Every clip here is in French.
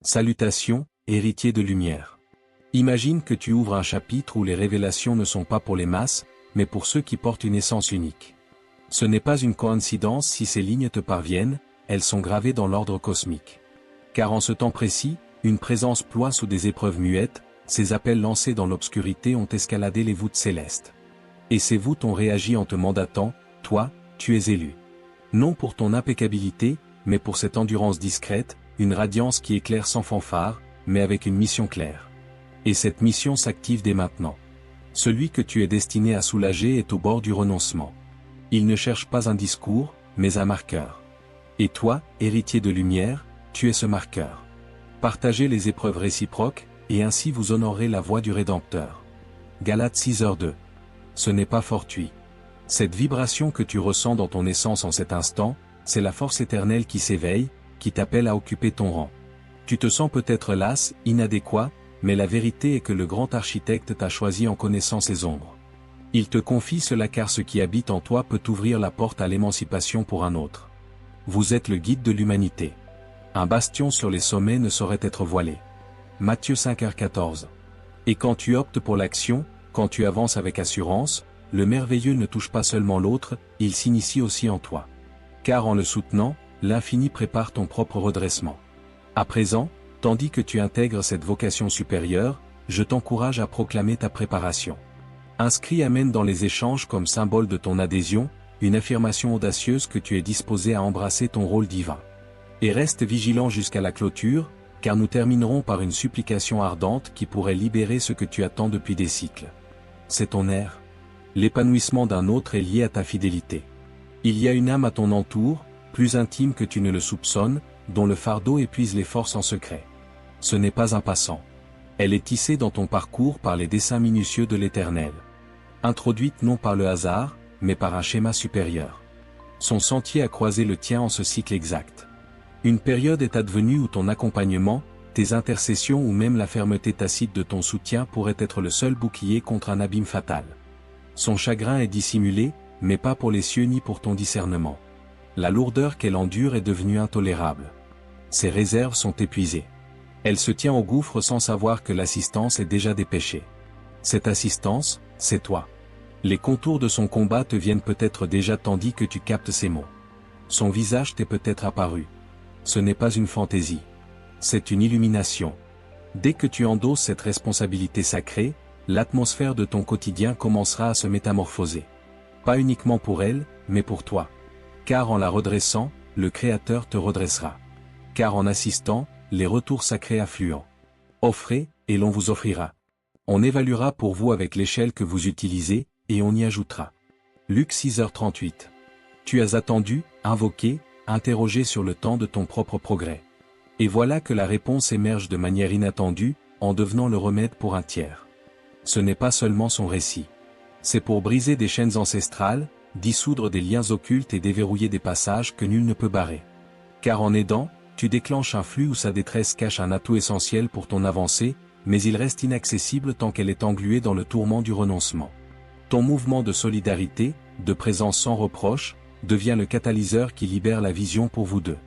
Salutations, héritier de lumière. Imagine que tu ouvres un chapitre où les révélations ne sont pas pour les masses, mais pour ceux qui portent une essence unique. Ce n'est pas une coïncidence si ces lignes te parviennent, elles sont gravées dans l'ordre cosmique. Car en ce temps précis, une présence ploie sous des épreuves muettes, ces appels lancés dans l'obscurité ont escaladé les voûtes célestes. Et ces voûtes ont réagi en te mandatant, toi, tu es élu. Non pour ton impeccabilité, mais pour cette endurance discrète, une radiance qui éclaire sans fanfare, mais avec une mission claire. Et cette mission s'active dès maintenant. Celui que tu es destiné à soulager est au bord du renoncement. Il ne cherche pas un discours, mais un marqueur. Et toi, héritier de lumière, tu es ce marqueur. Partagez les épreuves réciproques, et ainsi vous honorez la voix du Rédempteur. Galates 6h2. Ce n'est pas fortuit. Cette vibration que tu ressens dans ton essence en cet instant, c'est la force éternelle qui s'éveille, qui t'appelle à occuper ton rang. Tu te sens peut-être las, inadéquat, mais la vérité est que le grand architecte t'a choisi en connaissant ses ombres. Il te confie cela car ce qui habite en toi peut ouvrir la porte à l'émancipation pour un autre. Vous êtes le guide de l'humanité. Un bastion sur les sommets ne saurait être voilé. Matthieu 5h14. Et quand tu optes pour l'action, quand tu avances avec assurance, le merveilleux ne touche pas seulement l'autre, il s'initie aussi en toi. Car en le soutenant, l'infini prépare ton propre redressement. À présent, tandis que tu intègres cette vocation supérieure, je t'encourage à proclamer ta préparation. Inscris Amen dans les échanges comme symbole de ton adhésion, une affirmation audacieuse que tu es disposé à embrasser ton rôle divin. Et reste vigilant jusqu'à la clôture, car nous terminerons par une supplication ardente qui pourrait libérer ce que tu attends depuis des cycles. C'est ton air. L'épanouissement d'un autre est lié à ta fidélité. Il y a une âme à ton entour, plus intime que tu ne le soupçonnes, dont le fardeau épuise les forces en secret. Ce n'est pas un passant. Elle est tissée dans ton parcours par les desseins minutieux de l'Éternel. Introduite non par le hasard, mais par un schéma supérieur. Son sentier a croisé le tien en ce cycle exact. Une période est advenue où ton accompagnement, tes intercessions ou même la fermeté tacite de ton soutien pourrait être le seul bouclier contre un abîme fatal. Son chagrin est dissimulé, mais pas pour les cieux ni pour ton discernement. La lourdeur qu'elle endure est devenue intolérable. Ses réserves sont épuisées. Elle se tient au gouffre sans savoir que l'assistance est déjà dépêchée. Cette assistance, c'est toi. Les contours de son combat te viennent peut-être déjà tandis que tu captes ses mots. Son visage t'est peut-être apparu. Ce n'est pas une fantaisie. C'est une illumination. Dès que tu endosses cette responsabilité sacrée, l'atmosphère de ton quotidien commencera à se métamorphoser. Pas uniquement pour elle, mais pour toi. Car en la redressant, le Créateur te redressera. Car en assistant, les retours sacrés affluent. Offrez, et l'on vous offrira. On évaluera pour vous avec l'échelle que vous utilisez, et on y ajoutera. Luc 6h38. Tu as attendu, invoqué, interrogé sur le temps de ton propre progrès. Et voilà que la réponse émerge de manière inattendue, en devenant le remède pour un tiers. Ce n'est pas seulement son récit. C'est pour briser des chaînes ancestrales, dissoudre des liens occultes et déverrouiller des passages que nul ne peut barrer. Car en aidant, tu déclenches un flux où sa détresse cache un atout essentiel pour ton avancée, mais il reste inaccessible tant qu'elle est engluée dans le tourment du renoncement. Ton mouvement de solidarité, de présence sans reproche, devient le catalyseur qui libère la vision pour vous deux.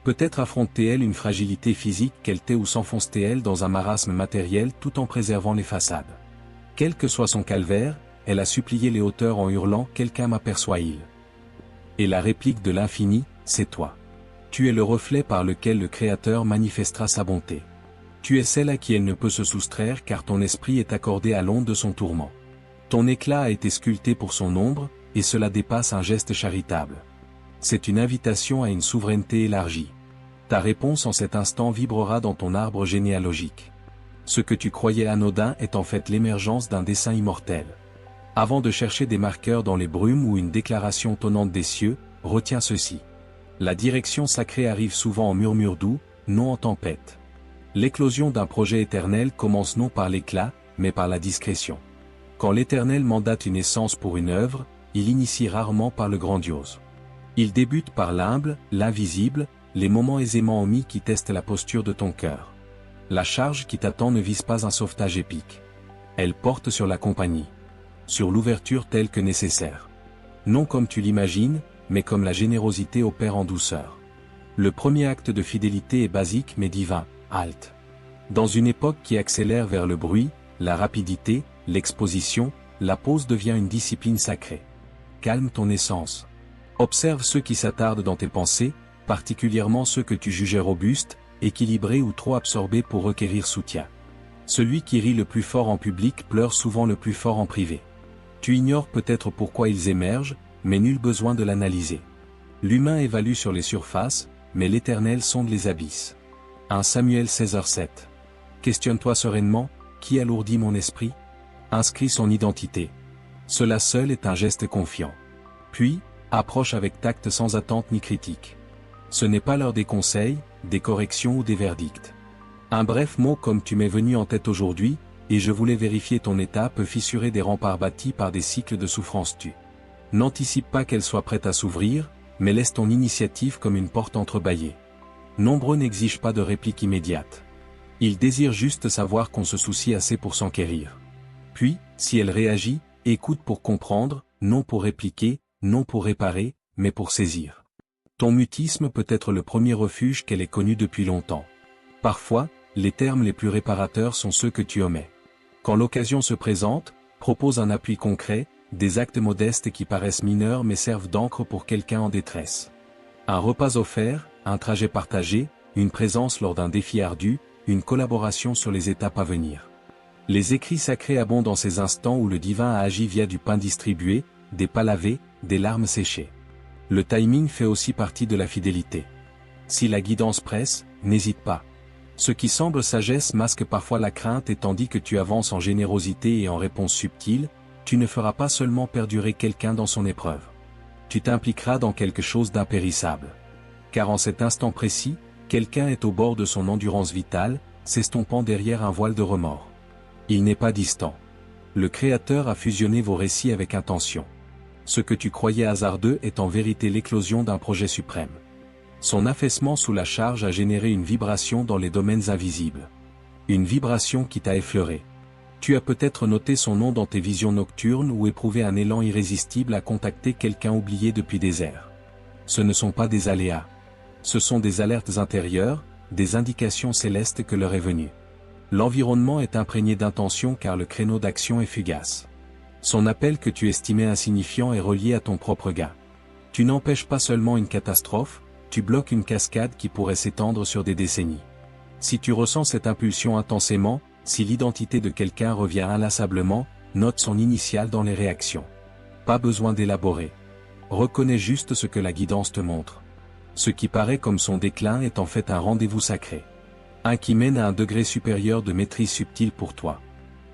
Peut-être affronte-t-elle une fragilité physique qu'elle tait ou s'enfonce-t-elle dans un marasme matériel tout en préservant les façades. Quel que soit son calvaire, elle a supplié les hauteurs en hurlant « Quelqu'un m'aperçoit-il » Et la réplique de l'infini, c'est toi. Tu es le reflet par lequel le Créateur manifestera sa bonté. Tu es celle à qui elle ne peut se soustraire car ton esprit est accordé à l'onde de son tourment. Ton éclat a été sculpté pour son ombre, et cela dépasse un geste charitable. C'est une invitation à une souveraineté élargie. Ta réponse en cet instant vibrera dans ton arbre généalogique. Ce que tu croyais anodin est en fait l'émergence d'un dessein immortel. Avant de chercher des marqueurs dans les brumes ou une déclaration tonnante des cieux, retiens ceci. La direction sacrée arrive souvent en murmure doux, non en tempête. L'éclosion d'un projet éternel commence non par l'éclat, mais par la discrétion. Quand l'Éternel mandate une essence pour une œuvre, il initie rarement par le grandiose. Il débute par l'humble, l'invisible, les moments aisément omis qui testent la posture de ton cœur. La charge qui t'attend ne vise pas un sauvetage épique. Elle porte sur la compagnie. Sur l'ouverture telle que nécessaire. Non comme tu l'imagines, mais comme la générosité opère en douceur. Le premier acte de fidélité est basique mais divin, halte. Dans une époque qui accélère vers le bruit, la rapidité, l'exposition, la pause devient une discipline sacrée. Calme ton essence. Observe ceux qui s'attardent dans tes pensées, particulièrement ceux que tu jugeais robustes, équilibrés ou trop absorbés pour requérir soutien. Celui qui rit le plus fort en public pleure souvent le plus fort en privé. Tu ignores peut-être pourquoi ils émergent, mais nul besoin de l'analyser. L'humain évalue sur les surfaces, mais l'Éternel sonde les abysses. 1 Samuel 16h7. Questionne-toi sereinement, qui alourdit mon esprit? Inscris son identité. Cela seul est un geste confiant. Puis, approche avec tact sans attente ni critique. Ce n'est pas l'heure des conseils, des corrections ou des verdicts. Un bref mot comme tu m'es venu en tête aujourd'hui, et je voulais vérifier ton état peut fissurer des remparts bâtis par des cycles de souffrance. Tu n'anticipe pas qu'elle soit prête à s'ouvrir, mais laisse ton initiative comme une porte entrebâillée. Nombreux n'exigent pas de réplique immédiate. Ils désirent juste savoir qu'on se soucie assez pour s'enquérir. Puis, si elle réagit, écoute pour comprendre, non pour répliquer, non pour réparer, mais pour saisir. Ton mutisme peut être le premier refuge qu'elle ait connu depuis longtemps. Parfois, les termes les plus réparateurs sont ceux que tu omets. Quand l'occasion se présente, propose un appui concret, des actes modestes qui paraissent mineurs mais servent d'encre pour quelqu'un en détresse. Un repas offert, un trajet partagé, une présence lors d'un défi ardu, une collaboration sur les étapes à venir. Les écrits sacrés abondent dans ces instants où le divin a agi via du pain distribué, des pas lavés, des larmes séchées. Le timing fait aussi partie de la fidélité. Si la guidance presse, n'hésite pas. Ce qui semble sagesse masque parfois la crainte et tandis que tu avances en générosité et en réponse subtile, tu ne feras pas seulement perdurer quelqu'un dans son épreuve. Tu t'impliqueras dans quelque chose d'impérissable. Car en cet instant précis, quelqu'un est au bord de son endurance vitale, s'estompant derrière un voile de remords. Il n'est pas distant. Le Créateur a fusionné vos récits avec intention. Ce que tu croyais hasardeux est en vérité l'éclosion d'un projet suprême. Son affaissement sous la charge a généré une vibration dans les domaines invisibles. Une vibration qui t'a effleuré. Tu as peut-être noté son nom dans tes visions nocturnes ou éprouvé un élan irrésistible à contacter quelqu'un oublié depuis des ères. Ce ne sont pas des aléas. Ce sont des alertes intérieures, des indications célestes que l'heure est venue. L'environnement est imprégné d'intention car le créneau d'action est fugace. Son appel que tu estimais insignifiant est relié à ton propre gain. Tu n'empêches pas seulement une catastrophe, tu bloques une cascade qui pourrait s'étendre sur des décennies. Si tu ressens cette impulsion intensément, si l'identité de quelqu'un revient inlassablement, note son initiale dans les réactions. Pas besoin d'élaborer. Reconnais juste ce que la guidance te montre. Ce qui paraît comme son déclin est en fait un rendez-vous sacré. Un qui mène à un degré supérieur de maîtrise subtile pour toi.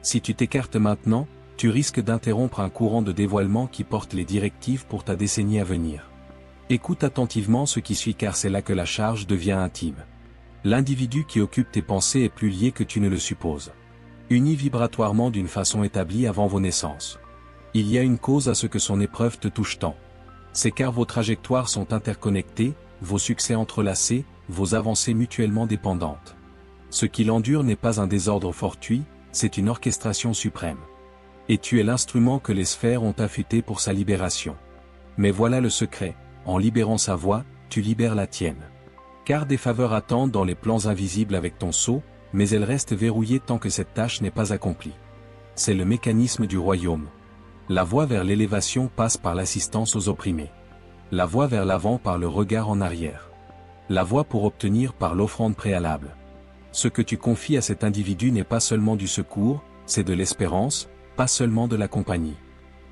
Si tu t'écartes maintenant, tu risques d'interrompre un courant de dévoilement qui porte les directives pour ta décennie à venir. Écoute attentivement ce qui suit car c'est là que la charge devient intime. L'individu qui occupe tes pensées est plus lié que tu ne le supposes. Uni vibratoirement d'une façon établie avant vos naissances. Il y a une cause à ce que son épreuve te touche tant. C'est car vos trajectoires sont interconnectées, vos succès entrelacés, vos avancées mutuellement dépendantes. Ce qui l'endure n'est pas un désordre fortuit, c'est une orchestration suprême. Et tu es l'instrument que les sphères ont affûté pour sa libération. Mais voilà le secret, en libérant sa voix, tu libères la tienne. Car des faveurs attendent dans les plans invisibles avec ton sceau, mais elles restent verrouillées tant que cette tâche n'est pas accomplie. C'est le mécanisme du royaume. La voie vers l'élévation passe par l'assistance aux opprimés. La voie vers l'avant par le regard en arrière. La voie pour obtenir par l'offrande préalable. Ce que tu confies à cet individu n'est pas seulement du secours, c'est de l'espérance, pas seulement de la compagnie.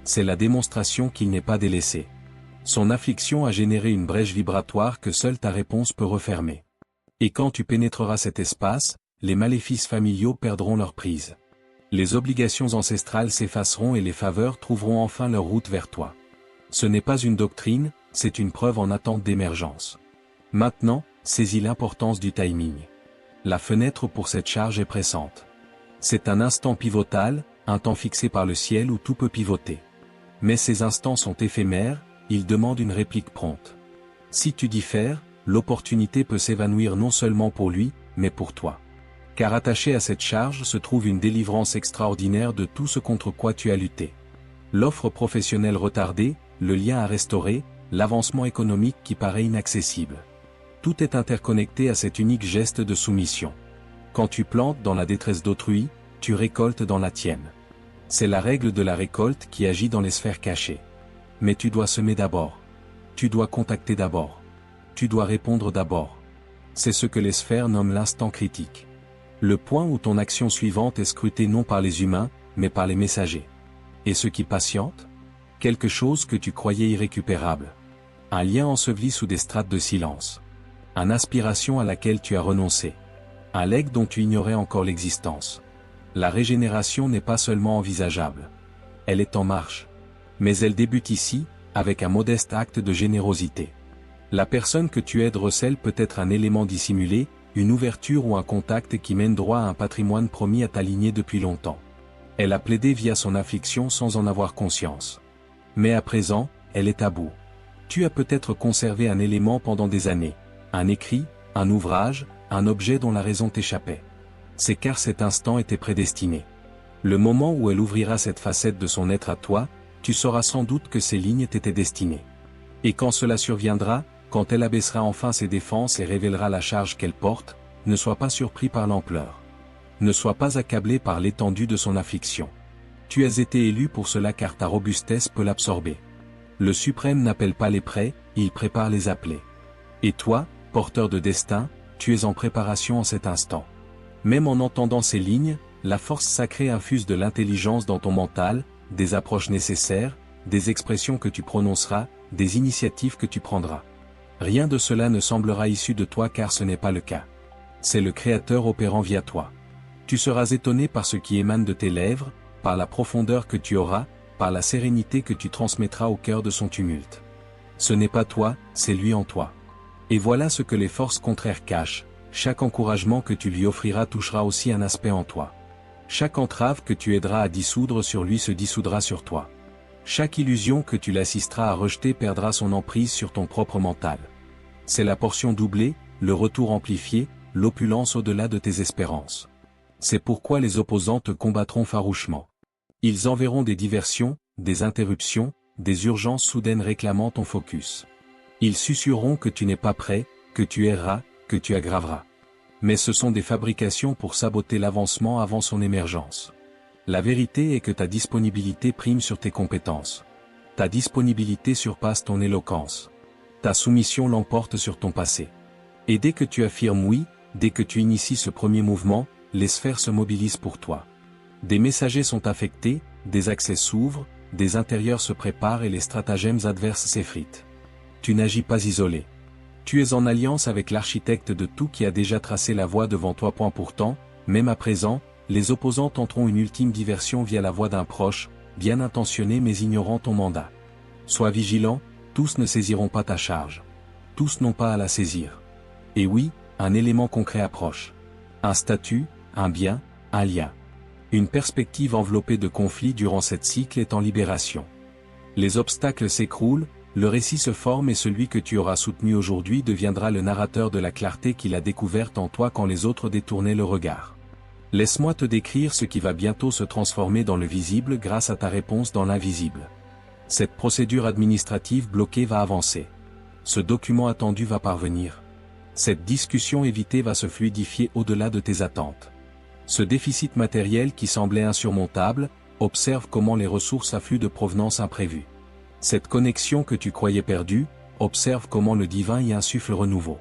C'est la démonstration qu'il n'est pas délaissé. Son affliction a généré une brèche vibratoire que seule ta réponse peut refermer. Et quand tu pénétreras cet espace, les maléfices familiaux perdront leur prise. Les obligations ancestrales s'effaceront et les faveurs trouveront enfin leur route vers toi. Ce n'est pas une doctrine, c'est une preuve en attente d'émergence. Maintenant, saisis l'importance du timing. La fenêtre pour cette charge est pressante. C'est un instant pivotal, un temps fixé par le ciel où tout peut pivoter. Mais ces instants sont éphémères, ils demandent une réplique prompte. Si tu diffères, l'opportunité peut s'évanouir non seulement pour lui, mais pour toi. Car attaché à cette charge se trouve une délivrance extraordinaire de tout ce contre quoi tu as lutté. L'offre professionnelle retardée, le lien à restaurer, l'avancement économique qui paraît inaccessible. Tout est interconnecté à cet unique geste de soumission. Quand tu plantes dans la détresse d'autrui, tu récoltes dans la tienne. C'est la règle de la récolte qui agit dans les sphères cachées. Mais tu dois semer d'abord. Tu dois contacter d'abord. Tu dois répondre d'abord. C'est ce que les sphères nomment l'instant critique. Le point où ton action suivante est scrutée non par les humains, mais par les messagers. Et ce qui patiente? Quelque chose que tu croyais irrécupérable. Un lien enseveli sous des strates de silence. Une aspiration à laquelle tu as renoncé. Un legs dont tu ignorais encore l'existence. La régénération n'est pas seulement envisageable. Elle est en marche. Mais elle débute ici, avec un modeste acte de générosité. La personne que tu aides recèle peut-être un élément dissimulé, une ouverture ou un contact qui mène droit à un patrimoine promis à ta lignée depuis longtemps. Elle a plaidé via son affliction sans en avoir conscience. Mais à présent, elle est à bout. Tu as peut-être conservé un élément pendant des années, un écrit, un ouvrage, un objet dont la raison t'échappait. C'est car cet instant était prédestiné. Le moment où elle ouvrira cette facette de son être à toi, tu sauras sans doute que ces lignes t'étaient destinées. Et quand cela surviendra, quand elle abaissera enfin ses défenses et révélera la charge qu'elle porte, ne sois pas surpris par l'ampleur. Ne sois pas accablé par l'étendue de son affliction. Tu as été élu pour cela car ta robustesse peut l'absorber. Le suprême n'appelle pas les prêts, il prépare les appelés. Et toi, porteur de destin, tu es en préparation en cet instant. Même en entendant ces lignes, la force sacrée infuse de l'intelligence dans ton mental, des approches nécessaires, des expressions que tu prononceras, des initiatives que tu prendras. Rien de cela ne semblera issu de toi car ce n'est pas le cas. C'est le Créateur opérant via toi. Tu seras étonné par ce qui émane de tes lèvres, par la profondeur que tu auras, par la sérénité que tu transmettras au cœur de son tumulte. Ce n'est pas toi, c'est lui en toi. Et voilà ce que les forces contraires cachent, chaque encouragement que tu lui offriras touchera aussi un aspect en toi. Chaque entrave que tu aideras à dissoudre sur lui se dissoudra sur toi. Chaque illusion que tu l'assisteras à rejeter perdra son emprise sur ton propre mental. C'est la portion doublée, le retour amplifié, l'opulence au-delà de tes espérances. C'est pourquoi les opposants te combattront farouchement. Ils enverront des diversions, des interruptions, des urgences soudaines réclamant ton focus. Ils susurreront que tu n'es pas prêt, que tu erreras, que tu aggraveras. Mais ce sont des fabrications pour saboter l'avancement avant son émergence. La vérité est que ta disponibilité prime sur tes compétences. Ta disponibilité surpasse ton éloquence. Ta soumission l'emporte sur ton passé. Et dès que tu affirmes oui, dès que tu inities ce premier mouvement, les sphères se mobilisent pour toi. Des messagers sont affectés, des accès s'ouvrent, des intérieurs se préparent et les stratagèmes adverses s'effritent. Tu n'agis pas isolé. Tu es en alliance avec l'architecte de tout qui a déjà tracé la voie devant toi. Pourtant, même à présent, les opposants tenteront une ultime diversion via la voie d'un proche, bien intentionné mais ignorant ton mandat. Sois vigilant, tous ne saisiront pas ta charge. Tous n'ont pas à la saisir. Et oui, un élément concret approche. Un statut, un bien, un lien. Une perspective enveloppée de conflits durant cette cycle est en libération. Les obstacles s'écroulent, le récit se forme et celui que tu auras soutenu aujourd'hui deviendra le narrateur de la clarté qu'il a découverte en toi quand les autres détournaient le regard. Laisse-moi te décrire ce qui va bientôt se transformer dans le visible grâce à ta réponse dans l'invisible. Cette procédure administrative bloquée va avancer. Ce document attendu va parvenir. Cette discussion évitée va se fluidifier au-delà de tes attentes. Ce déficit matériel qui semblait insurmontable, observe comment les ressources affluent de provenance imprévue. Cette connexion que tu croyais perdue, observe comment le divin y insuffle renouveau.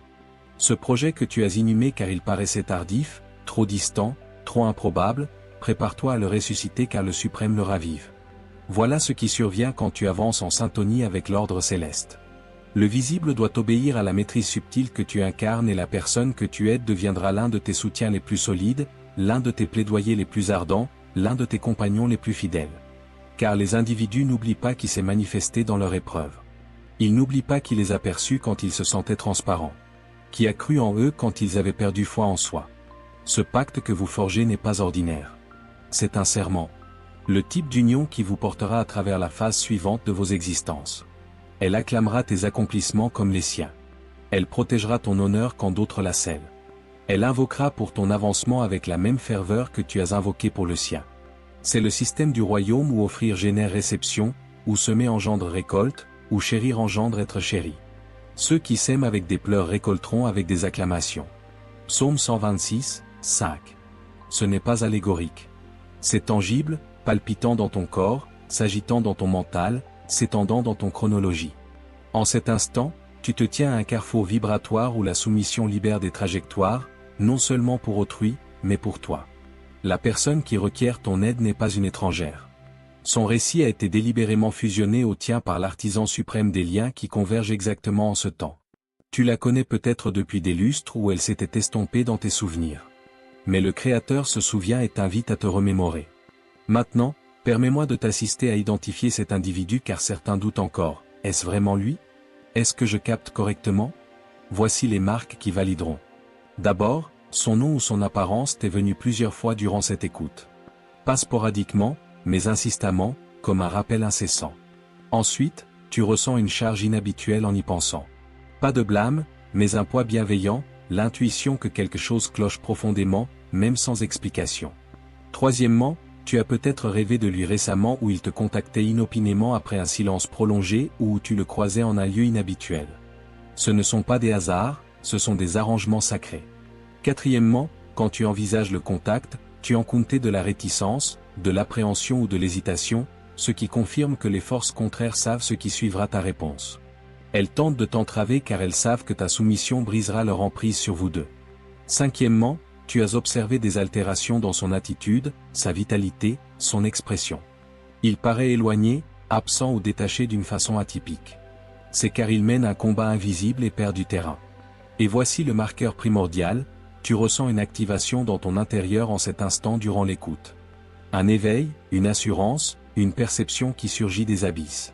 Ce projet que tu as inhumé car il paraissait tardif, trop distant, trop improbable, prépare-toi à le ressusciter car le suprême le ravive. Voilà ce qui survient quand tu avances en syntonie avec l'ordre céleste. Le visible doit obéir à la maîtrise subtile que tu incarnes et la personne que tu aides deviendra l'un de tes soutiens les plus solides, l'un de tes plaidoyers les plus ardents, l'un de tes compagnons les plus fidèles. Car les individus n'oublient pas qui s'est manifesté dans leur épreuve. Ils n'oublient pas qui les a perçus quand ils se sentaient transparents. Qui a cru en eux quand ils avaient perdu foi en soi. Ce pacte que vous forgez n'est pas ordinaire. C'est un serment. Le type d'union qui vous portera à travers la phase suivante de vos existences. Elle acclamera tes accomplissements comme les siens. Elle protégera ton honneur quand d'autres la scellent. Elle invoquera pour ton avancement avec la même ferveur que tu as invoqué pour le sien. C'est le système du royaume où offrir génère réception, où semer engendre récolte, où chérir engendre être chéri. Ceux qui sèment avec des pleurs récolteront avec des acclamations. Psaume 126, 5. Ce n'est pas allégorique. C'est tangible, palpitant dans ton corps, s'agitant dans ton mental, s'étendant dans ton chronologie. En cet instant, tu te tiens à un carrefour vibratoire où la soumission libère des trajectoires, non seulement pour autrui, mais pour toi. La personne qui requiert ton aide n'est pas une étrangère. Son récit a été délibérément fusionné au tien par l'artisan suprême des liens qui convergent exactement en ce temps. Tu la connais peut-être depuis des lustres où elle s'était estompée dans tes souvenirs. Mais le Créateur se souvient et t'invite à te remémorer. Maintenant, permets-moi de t'assister à identifier cet individu car certains doutent encore. Est-ce vraiment lui? Est-ce que je capte correctement? Voici les marques qui valideront. D'abord, son nom ou son apparence t'est venu plusieurs fois durant cette écoute. Pas sporadiquement, mais insistamment, comme un rappel incessant. Ensuite, tu ressens une charge inhabituelle en y pensant. Pas de blâme, mais un poids bienveillant, l'intuition que quelque chose cloche profondément, même sans explication. Troisièmement, tu as peut-être rêvé de lui récemment où il te contactait inopinément après un silence prolongé ou où tu le croisais en un lieu inhabituel. Ce ne sont pas des hasards, ce sont des arrangements sacrés. Quatrièmement, quand tu envisages le contact, tu en comptes de la réticence, de l'appréhension ou de l'hésitation, ce qui confirme que les forces contraires savent ce qui suivra ta réponse. Elles tentent de t'entraver car elles savent que ta soumission brisera leur emprise sur vous deux. Cinquièmement, tu as observé des altérations dans son attitude, sa vitalité, son expression. Il paraît éloigné, absent ou détaché d'une façon atypique. C'est car il mène un combat invisible et perd du terrain. Et voici le marqueur primordial, tu ressens une activation dans ton intérieur en cet instant durant l'écoute. Un éveil, une assurance, une perception qui surgit des abysses.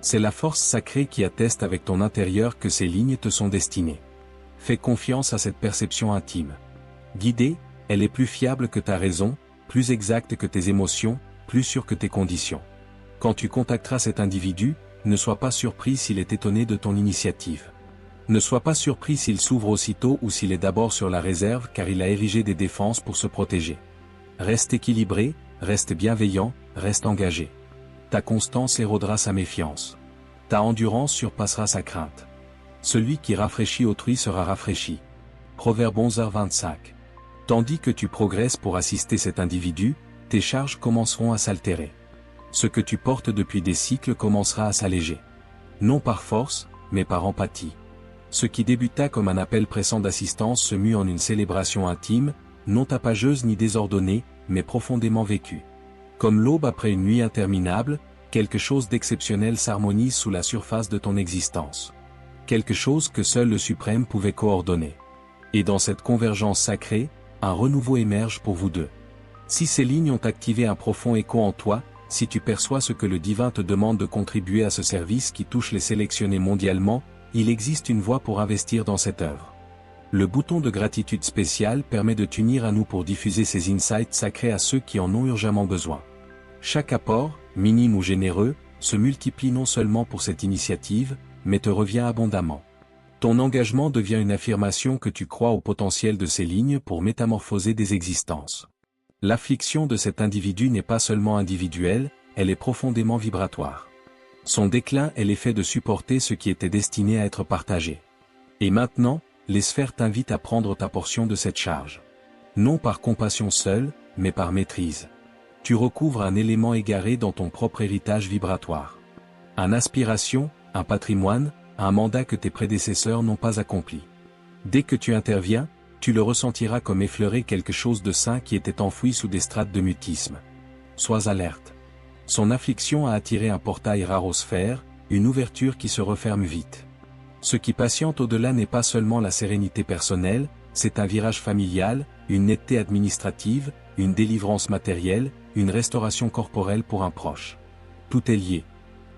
C'est la force sacrée qui atteste avec ton intérieur que ces lignes te sont destinées. Fais confiance à cette perception intime. Guidée, elle est plus fiable que ta raison, plus exacte que tes émotions, plus sûre que tes conditions. Quand tu contacteras cet individu, ne sois pas surpris s'il est étonné de ton initiative. Ne sois pas surpris s'il s'ouvre aussitôt ou s'il est d'abord sur la réserve car il a érigé des défenses pour se protéger. Reste équilibré, reste bienveillant, reste engagé. Ta constance érodera sa méfiance. Ta endurance surpassera sa crainte. Celui qui rafraîchit autrui sera rafraîchi. Proverbe 11h25. Tandis que tu progresses pour assister cet individu, tes charges commenceront à s'altérer. Ce que tu portes depuis des cycles commencera à s'alléger. Non par force, mais par empathie. Ce qui débuta comme un appel pressant d'assistance se mue en une célébration intime, non tapageuse ni désordonnée, mais profondément vécue. Comme l'aube après une nuit interminable, quelque chose d'exceptionnel s'harmonise sous la surface de ton existence. Quelque chose que seul le Suprême pouvait coordonner. Et dans cette convergence sacrée, un renouveau émerge pour vous deux. Si ces lignes ont activé un profond écho en toi, si tu perçois ce que le divin te demande de contribuer à ce service qui touche les sélectionnés mondialement, il existe une voie pour investir dans cette œuvre. Le bouton de gratitude spécial permet de t'unir à nous pour diffuser ces insights sacrés à ceux qui en ont urgemment besoin. Chaque apport, minime ou généreux, se multiplie non seulement pour cette initiative, mais te revient abondamment. Ton engagement devient une affirmation que tu crois au potentiel de ces lignes pour métamorphoser des existences. L'affliction de cet individu n'est pas seulement individuelle, elle est profondément vibratoire. Son déclin est l'effet de supporter ce qui était destiné à être partagé. Et maintenant, les sphères t'invitent à prendre ta portion de cette charge. Non par compassion seule, mais par maîtrise. Tu recouvres un élément égaré dans ton propre héritage vibratoire. Une aspiration, un patrimoine, un mandat que tes prédécesseurs n'ont pas accompli. Dès que tu interviens, tu le ressentiras comme effleurer quelque chose de sain qui était enfoui sous des strates de mutisme. Sois alerte. Son affliction a attiré un portail rare aux sphères, une ouverture qui se referme vite. Ce qui patiente au-delà n'est pas seulement la sérénité personnelle, c'est un virage familial, une netteté administrative, une délivrance matérielle, une restauration corporelle pour un proche. Tout est lié.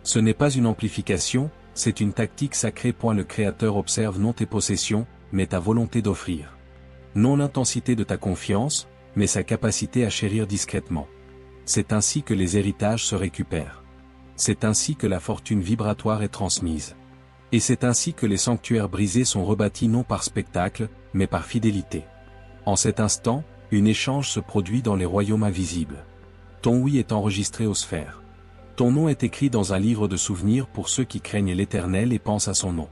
Ce n'est pas une amplification, c'est une tactique sacrée. Le Créateur observe non tes possessions, mais ta volonté d'offrir. Non l'intensité de ta confiance, mais sa capacité à chérir discrètement. C'est ainsi que les héritages se récupèrent. C'est ainsi que la fortune vibratoire est transmise. Et c'est ainsi que les sanctuaires brisés sont rebâtis non par spectacle, mais par fidélité. En cet instant, un échange se produit dans les royaumes invisibles. Ton oui est enregistré aux sphères. Ton nom est écrit dans un livre de souvenirs pour ceux qui craignent l'Éternel et pensent à son nom.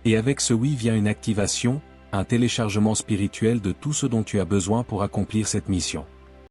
Et avec ce oui vient une activation, un téléchargement spirituel de tout ce dont tu as besoin pour accomplir cette mission.